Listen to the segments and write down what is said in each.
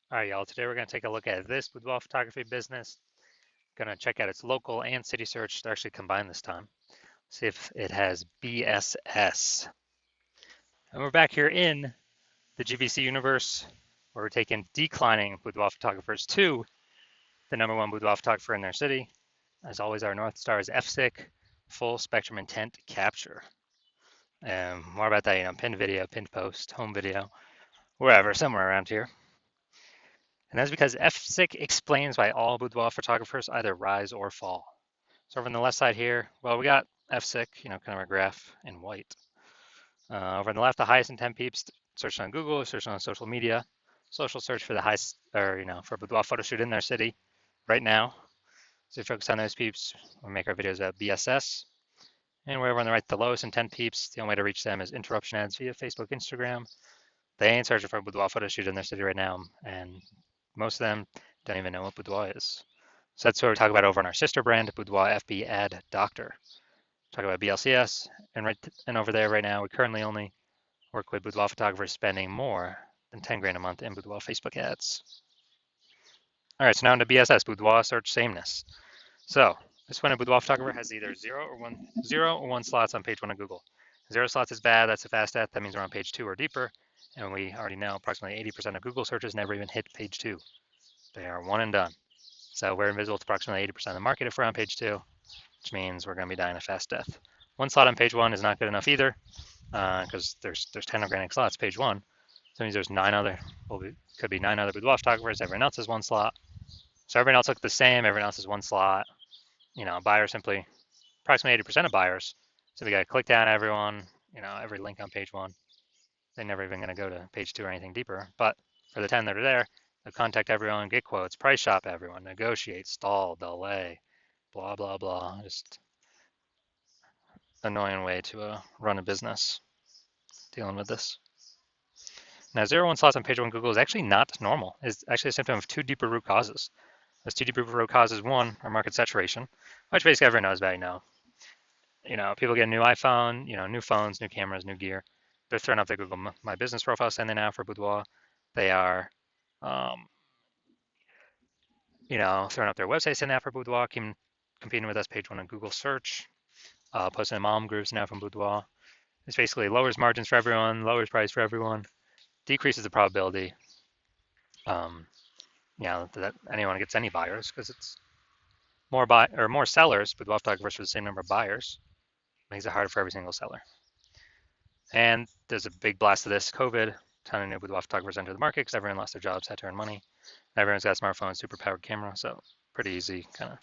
All right, y'all. Today we're going to take a look at this boudoir photography business. Going to check out its local and city search. They're actually combined this time. See if it has BSS. And we're back here in the GVC universe where we're taking declining boudoir photographers to the #1 boudoir photographer in their city. As always, our North Star is FSIC, full spectrum intent capture. And more about that, pinned video, pinned post, home video, wherever, somewhere around here. And that's because FSIC explains why all boudoir photographers either rise or fall. So over on the left side here, well, we got FSIC, kind of our graph in white. Over on the left, the highest intent peeps searched on Google, searched on social media, social search for the highest, or for a boudoir photo shoot in their city right now. So we focus on those peeps. We make our videos about BSS. And wherever on the right, the lowest intent peeps, the only way to reach them is interruption ads via Facebook, Instagram. They ain't searching for a boudoir photo shoot in their city right now, and most of them don't even know what boudoir is. So that's what we talk about over on our sister brand, Boudoir FB Ad Doctor. Talk about BLCS, and over there right now, we currently only work with boudoir photographers spending more than 10 grand a month in boudoir Facebook ads. All right, so now into BSS, boudoir search sameness. So this one, a boudoir photographer has either zero or one slots on page 1 of Google. 0 slots is bad, that's a fast death, that means we're on page 2 or deeper, and we already know approximately 80% of Google searches never even hit page 2. They are one and done. So we're invisible to approximately 80% of the market if we're on page 2, which means we're going to be dying a fast death. One slot on page 1 is not good enough either, because there's 10 organic slots page 1. So that means there's could be 9 other boudoir photographers. Everyone else has one slot. So everyone else looks the same. Everyone else has one slot. Buyers simply, approximately 80% of buyers. So we got to click down everyone, every link on page 1. They're never even going to go to page 2 or anything deeper. But for the 10 that are there, they'll contact everyone, get quotes, price shop everyone, negotiate, stall, delay, blah, blah, blah. Just annoying way to run a business dealing with this. Now, 0 1 slots on page 1 Google is actually not normal. It's actually a symptom of 2 deeper root causes. Those 2 deeper root causes, one, are market saturation, which basically everyone knows about now. People get a new iPhone, new phones, new cameras, new gear. They're throwing up their Google My Business profile saying they now for boudoir. They are, throwing up their website saying that for boudoir, competing with us page 1 on Google search, posting in mom groups now from boudoir. This basically lowers margins for everyone, lowers price for everyone, decreases the probability, that anyone gets any buyers because it's more sellers, boudoir photographers for the same number of buyers. Makes it harder for every single seller. And there's a big blast of this COVID, ton of new boudoir photographers enter the market because everyone lost their jobs, had to earn money. Everyone's got a smartphone, super powered camera, so pretty easy kind of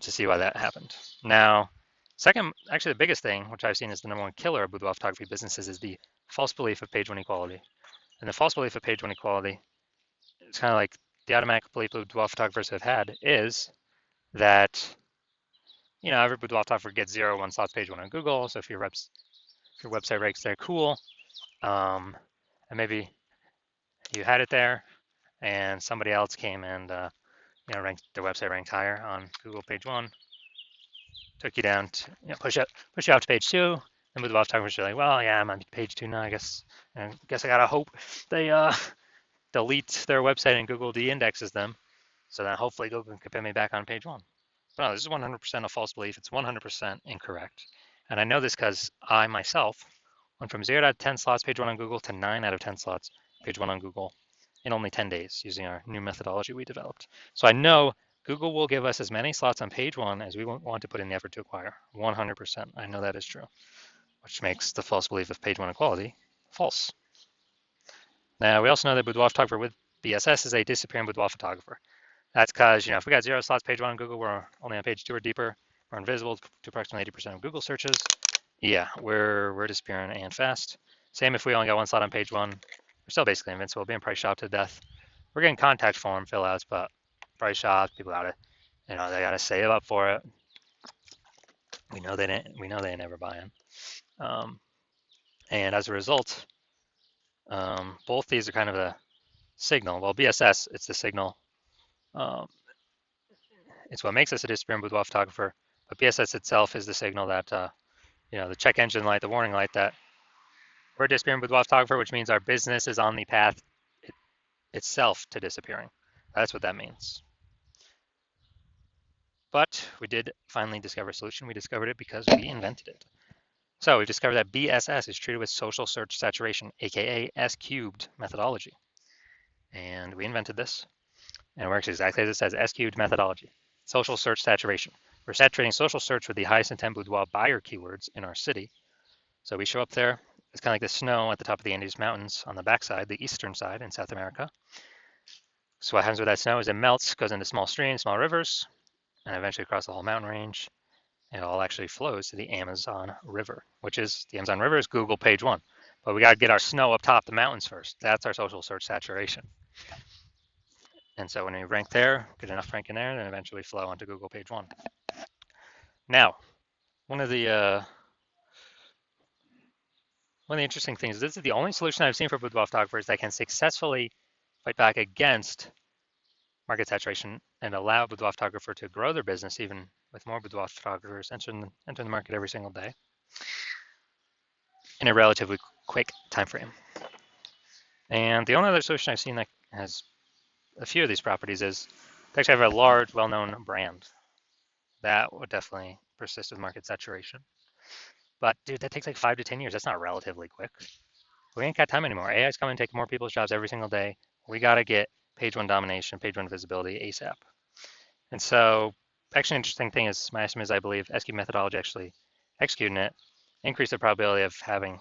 to see why that happened. Now, second, actually the biggest thing, which I've seen is the #1 killer of boudoir photography businesses, is the false belief of page 1 equality. And the false belief of page 1 equality, it's kind of like the automatic belief boudoir photographers have had is that, every boudoir photographer gets 0 1 slots page 1 on Google. So if your website ranks there, cool. And maybe you had it there and somebody else came and, ranked their website ranked higher on Google page 1, took you down to, push you out to page 2. And boudoir photographers are like, well, yeah, I'm on page 2 now, I guess I gotta hope they delete their website and Google de-indexes them, so that hopefully Google can put me back on page 1. But no, this is 100% a false belief. It's 100% incorrect. And I know this because I myself went from 0 out of 10 slots page 1 on Google to 9 out of 10 slots page 1 on Google in only 10 days using our new methodology we developed. So I know Google will give us as many slots on page 1 as we want to put in the effort to acquire. 100%. I know that is true, which makes the false belief of page 1 equality false. Now, we also know that boudoir photographer with BSS is a disappearing boudoir photographer. That's because, if we got 0 slots page 1 on Google, we're only on page 2 or deeper, we're invisible to approximately 80% of Google searches. Yeah, we're disappearing and fast. Same if we only got 1 slot on page 1, we're still basically invincible, being price shopped to death. We're getting contact form fill outs, but price shopped, people gotta, they gotta save up for it. We know they ain't never buying. And as a result, both these are kind of a signal. Well, BSS, it's the signal. It's what makes us a disappearing boudoir photographer, but BSS itself is the signal that, the check engine light, the warning light that we're a disappearing boudoir photographer, which means our business is on the path itself to disappearing. That's what that means. But we did finally discover a solution. We discovered it because we invented it. So we've discovered that BSS is treated with social search saturation, aka S cubed methodology. And we invented this, and it works exactly as it says, S cubed methodology. Social search saturation. We're saturating social search with the highest intent boudoir buyer keywords in our city. So we show up there, it's kind of like the snow at the top of the Andes Mountains on the backside, the eastern side in South America. So what happens with that snow is it melts, goes into small streams, small rivers, and eventually across the whole mountain range. And it all actually flows to the Amazon River, which is the Amazon River is Google page 1. But we got to get our snow up top the mountains first. That's our social search saturation. And so when we rank there, get enough ranking there, then eventually flow onto Google page 1. Now, one of the interesting things, this is the only solution I've seen for boudoir photographers that can successfully fight back against market saturation and allow a boudoir photographer to grow their business even with more boudoir photographers entering the market every single day in a relatively quick time frame. And the only other solution I've seen that has a few of these properties is to actually have a large, well-known brand. That would definitely persist with market saturation. But dude, that takes like 5 to 10 years. That's not relatively quick. We ain't got time anymore. AI is coming to take more people's jobs every single day. We got to get page 1 domination, page 1 visibility ASAP. And so actually an interesting thing is my estimate is I believe S-cube methodology actually executing it increase the probability of having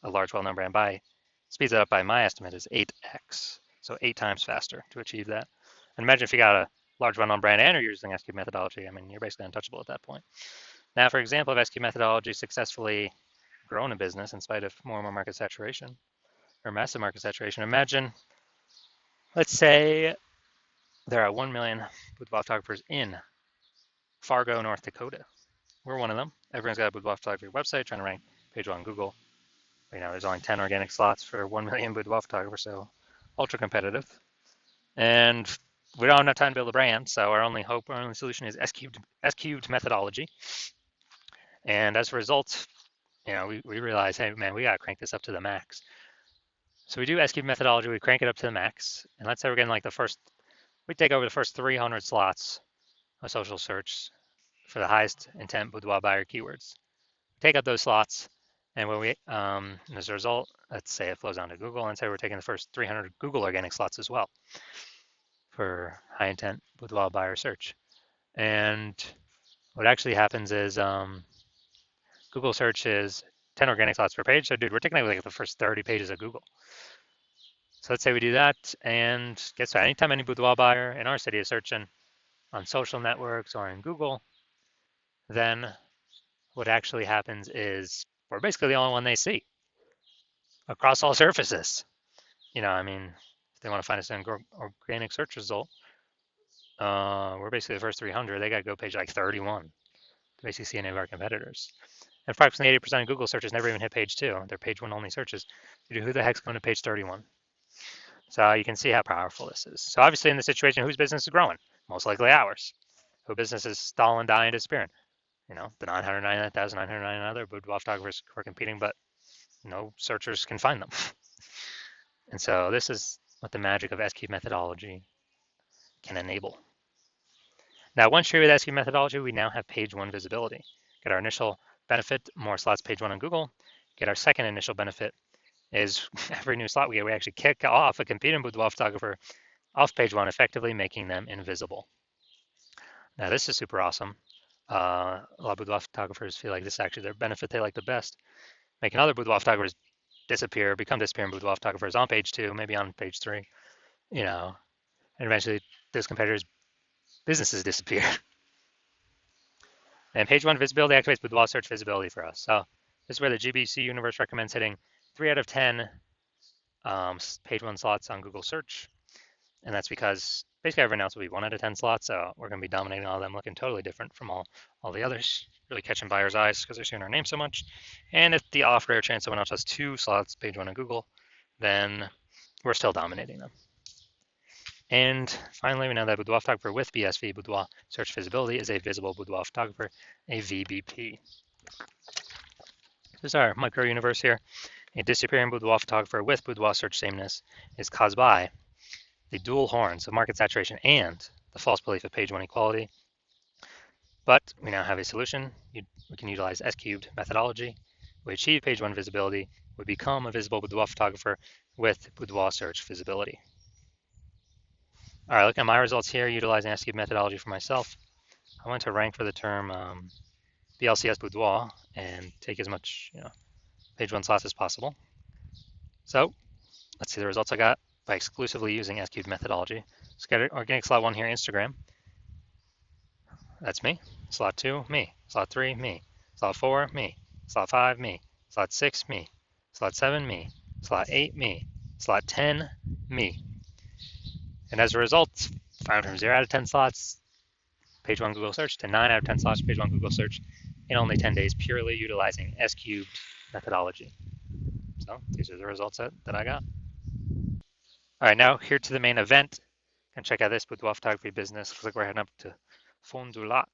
a large well-known brand by speeds it up by my estimate is 8x. So 8 times faster to achieve that. And imagine if you got a large well-known brand and you're using S-cube methodology. I mean, you're basically untouchable at that point. Now, for example, if S-cube methodology successfully grown a business in spite of more and more market saturation or massive market saturation, imagine, let's say there are 1 million boudoir photographers in Fargo, North Dakota. We're one of them. Everyone's got a boudoir photography website trying to rank page 1 on Google. You know, there's only 10 organic slots for 1 million boudoir photographers, so ultra competitive. And we don't have enough time to build a brand, so our only hope, our only solution is S-cubed methodology. And as a result, you know, we realize, hey, man, we got to crank this up to the max. So we do S-cubed methodology, we crank it up to the max. And let's say we're getting like we take over the first 300 slots of social search for the highest intent boudoir buyer keywords. Take up those slots, and when as a result, let's say it flows onto Google, and say we're taking the first 300 Google organic slots as well for high intent boudoir buyer search. And what actually happens is Google search is 10 organic slots per page. So dude, we're taking like the first 30 pages of Google. So let's say we do that, and guess what? Anytime any boudoir buyer in our city is searching on social networks or in Google, then what actually happens is we're basically the only one they see across all surfaces. You know, I mean, if they want to find us an organic search result, we're basically the first 300. They got to go page like 31 to basically see any of our competitors. And approximately 80% of Google searches never even hit page 2. They're page 1 only searches. Who the heck's going to page 31? So you can see how powerful this is. So obviously in this situation, whose business is growing? Most likely ours. Whose business is stalling, dying, disappearing? You know, the 999,999 other boudoir photographers who are competing, but no searchers can find them. And so this is what the magic of S-cube methodology can enable. Now, once you're with S-cube methodology, we now have page 1 visibility. Get our initial benefit, more slots page 1 on Google. Get our second initial benefit is every new slot we get, we actually kick off a competing boudoir photographer off page 1, effectively making them invisible. Now, this is super awesome. A lot of boudoir photographers feel like this is actually their benefit they like the best. Making other boudoir photographers become disappearing boudoir photographers on page 2, maybe on page 3, you know, and eventually those competitors' businesses disappear. And page 1 visibility activates boudoir search visibility for us. So this is where the GBC universe recommends hitting 3 out of 10 page 1 slots on Google search. And that's because basically everyone else will be 1 out of 10 slots. So we're going to be dominating all of them, looking totally different from all the others, really catching buyers' eyes because they're seeing our name so much. And if the off rare chance someone else has 2 slots, page 1 on Google, then we're still dominating them. And finally, we know that boudoir photographer with BSV, boudoir search visibility, is a visible boudoir photographer, a VBP. This is our micro universe here. A disappearing boudoir photographer with boudoir search sameness is caused by the dual horns of market saturation and the false belief of page one equality. But we now have a solution. We can utilize S cubed methodology. We achieve page one visibility. We become a visible boudoir photographer with boudoir search visibility. All right, look at my results here utilizing S cubed methodology for myself. I went to rank for the term BLCS boudoir and take as much page one slots as possible. So let's see the results I got by exclusively using S cubed methodology. Let's get organic slot one here, Instagram. That's me. Slot 2, me. Slot 3, me. Slot 4, me. Slot 5, me. Slot 6, me. Slot 7, me. Slot 8, me. Slot 10, me. And as a result, I went from 0 out of 10 slots, page 1 Google search, to 9 out of 10 slots, page 1 Google search, in only 10 days, purely utilizing S cubed methodology. So these are the results that I got. All right, now here to the main event. Gonna check out this boudoir photography business. Looks like we're heading up to Fond du Lac,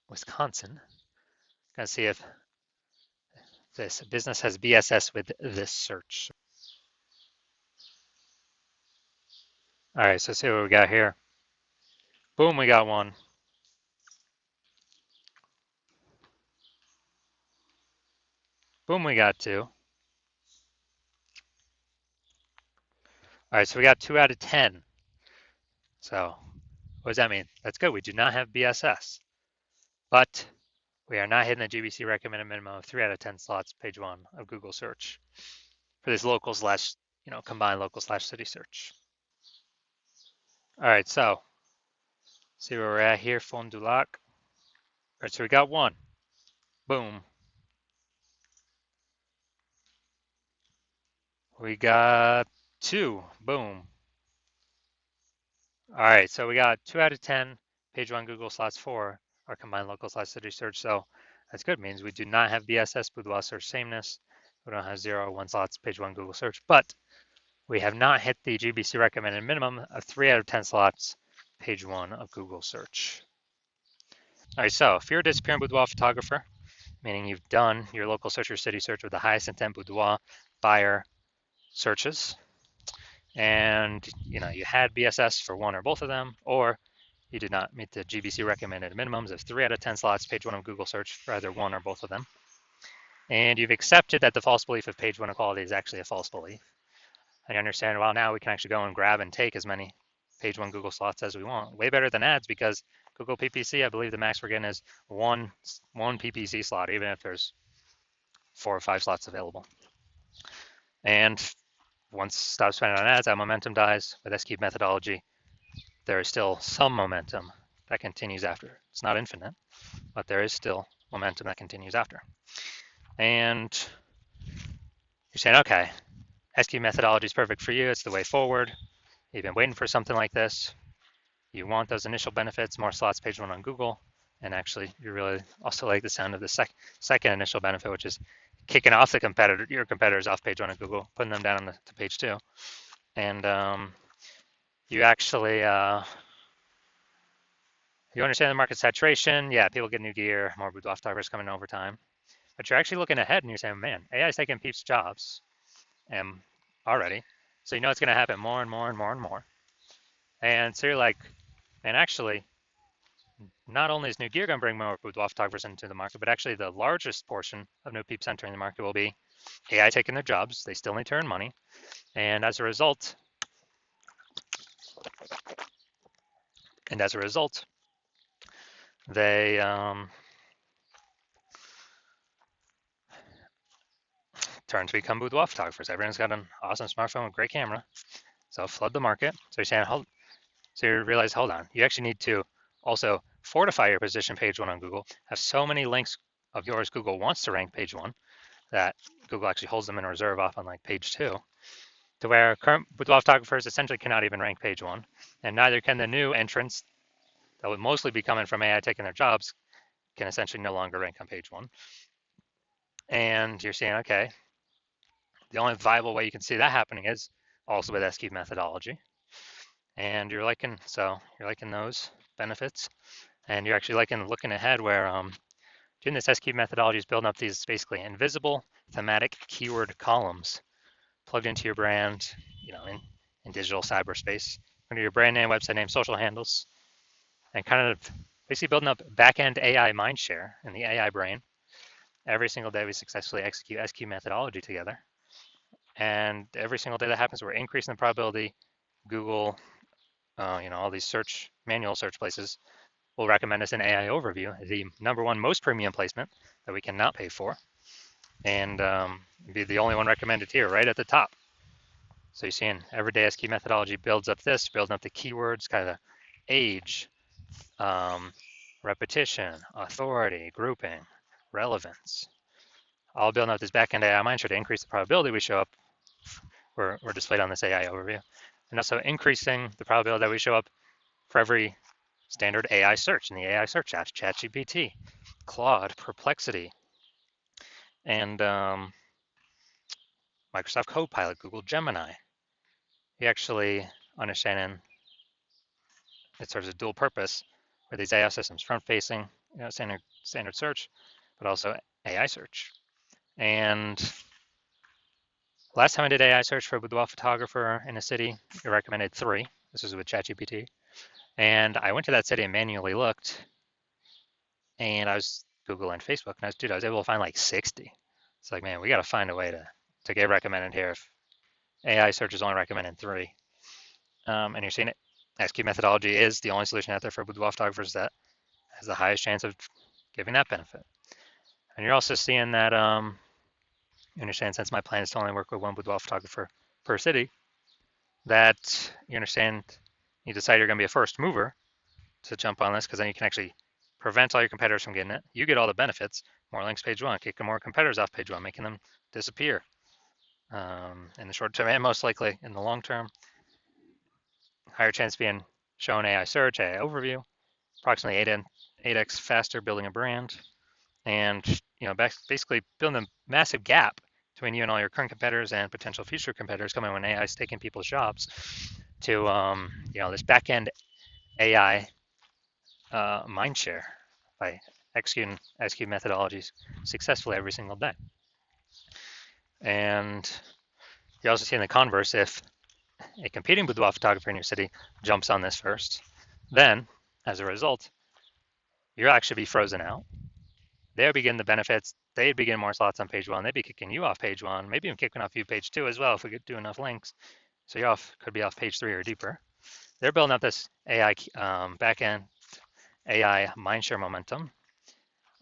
Wisconsin. Gonna see if this business has BSS with this search. All right, so let's see what we got here. Boom, we got one. Boom, we got two. All right, so we got 2 out of 10. So what does that mean? That's good. We do not have BSS, but we are not hitting the GBC recommended minimum of 3 out of 10 slots, page 1 of Google search for this local slash, combined local slash city search. All right, so see where we're at here, Fond du Lac. All right, so we got one. Boom. We got two. Boom. All right, so we got 2 out of 10, page 1 Google slots 4, our combined local slash city search. So that's good. It means we do not have BSS, boudoir search sameness. We don't have 0 or 1 slots, page 1 Google search, but we have not hit the GBC recommended minimum of 3 out of 10 slots, page 1 of Google search. All right, so if you're a disappearing boudoir photographer, meaning you've done your local search or city search with the highest intent boudoir buyer searches, and you had BSS for one or both of them, or you did not meet the GBC recommended minimums of 3 out of 10 slots, page 1 of Google search for either one or both of them, and you've accepted that the false belief of page 1 equality is actually a false belief, and you understand, well, now we can actually go and grab and take as many page 1 Google slots as we want. Way better than ads, because Google PPC, I believe the max we're getting is one PPC slot, even if there's 4 or 5 slots available. And once stop spending on ads, that momentum dies. With S-cube methodology, there is still some momentum that continues after. It's not infinite, but there is still momentum that continues after. And you're saying, okay, S-cube methodology is perfect for you. It's the way forward. You've been waiting for something like this. You want those initial benefits, more slots, page 1 on Google. And actually, you really also like the sound of the second initial benefit, which is kicking off your competitors off page 1 of Google, putting them down to page 2. And you actually, you understand the market saturation. Yeah, people get new gear, more boudoir photographers coming over time. But you're actually looking ahead and you're saying, man, AI is taking people's jobs already. So you know it's going to happen more and more and more and more. And so you're like, man, actually, not only is new gear going to bring more boudoir photographers into the market, but actually the largest portion of new peeps entering the market will be AI taking their jobs. They still need to earn money. And as a result, they turn to become boudoir photographers. Everyone's got an awesome smartphone with a great camera. So flood the market. So you're saying, so you realize, hold on, you actually need to also fortify your position page 1 on Google, have so many links of yours Google wants to rank page 1 that Google actually holds them in reserve off on like page 2, to where current boudoir photographers essentially cannot even rank page 1, and neither can the new entrants that would mostly be coming from AI taking their jobs can essentially no longer rank on page 1. And you're saying, okay, the only viable way you can see that happening is also with S-cube methodology. And you're liking those benefits, and you're actually looking ahead where doing this S-cube methodology is building up these basically invisible thematic keyword columns plugged into your brand, in digital cyberspace, going to do your brand name, website name, social handles, and kind of basically building up back-end AI mindshare in the AI brain. Every single day we successfully execute SQ methodology together. And every single day that happens, we're increasing the probability Google, all these manual search places will recommend us an AI overview, the #1 most premium placement that we cannot pay for, and be the only one recommended here, right at the top. So you're seeing everyday SQ methodology builds up this, building up the keywords, kind of age, repetition, authority, grouping, relevance, all building up this backend AI mindshare to increase the probability we show up. We're displayed on this AI overview, and also increasing the probability that we show up for every standard AI search in the AI search apps, ChatGPT, Claude, Perplexity, and Microsoft Copilot, Google Gemini. You actually understanding it serves a dual purpose for these AI systems, front-facing, standard search, but also AI search. And last time I did AI search for a boudoir photographer in a city, it recommended 3. This was with ChatGPT. And I went to that city and manually looked, and I was Google and Facebook, and I was able to find like 60. It's like, man, we got to find a way to get recommended here if AI search is only recommending 3. And you're seeing it. SQ methodology is the only solution out there for boudoir photographers that has the highest chance of giving that benefit. And you're also seeing that, you understand, since my plan is to only work with 1 boudoir photographer per city, that you understand you decide you're going to be a first mover to jump on this, because then you can actually prevent all your competitors from getting it. You get all the benefits, more links page 1, kicking more competitors off page 1, making them disappear in the short term, and most likely in the long term. Higher chance of being shown AI search, AI overview, approximately 8x faster building a brand, and basically building a massive gap between you and all your current competitors and potential future competitors coming when AI is taking people's jobs to this back-end AI mindshare by executing SQ methodologies successfully every single day. And you're also seeing the converse. If a competing boudoir photographer in your city jumps on this first, then as a result, you'll actually be frozen out. They'll begin the benefits. They'd begin more slots on page 1. They'd be kicking you off page 1, maybe even kicking off you page 2 as well if we could do enough links. So you could be off page 3 or deeper. They're building up this AI backend AI mindshare momentum.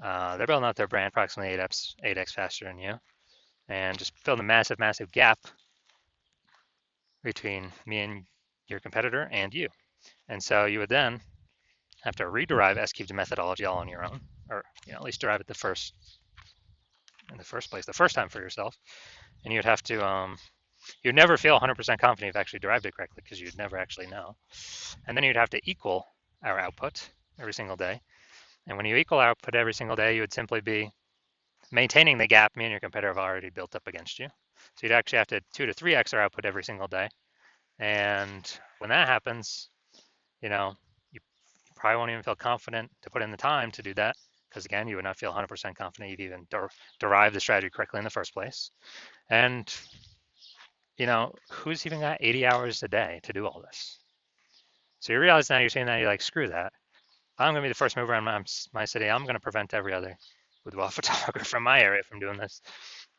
They're building out their brand approximately 8x faster than you, and just building a massive, massive gap between me and your competitor and you. And so you would then have to rederive S-cubed methodology all on your own, or at least derive it in the first place, the first time for yourself. And you'd have to, you'd never feel 100% confident you've actually derived it correctly, because you'd never actually know. And then you'd have to equal our output every single day. And when you equal output every single day, you would simply be maintaining the gap me and your competitor have already built up against you. So you'd actually have to 2 to 3x our output every single day. And when that happens, you probably won't even feel confident to put in the time to do that, because again, you would not feel 100% confident you've even derived the strategy correctly in the first place. And who's even got 80 hours a day to do all this? So you realize now, you're saying that you're like, screw that. I'm going to be the first mover in my city. I'm going to prevent every other boudoir photographer from my area from doing this.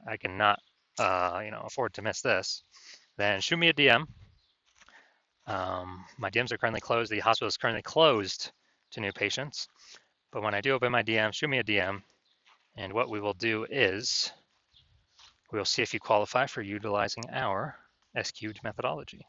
I cannot, afford to miss this. Then shoot me a DM. My DMs are currently closed. The hospital is currently closed to new patients. But when I do open my DM, shoot me a DM. And what we will do is we will see if you qualify for utilizing our SQ'd methodology.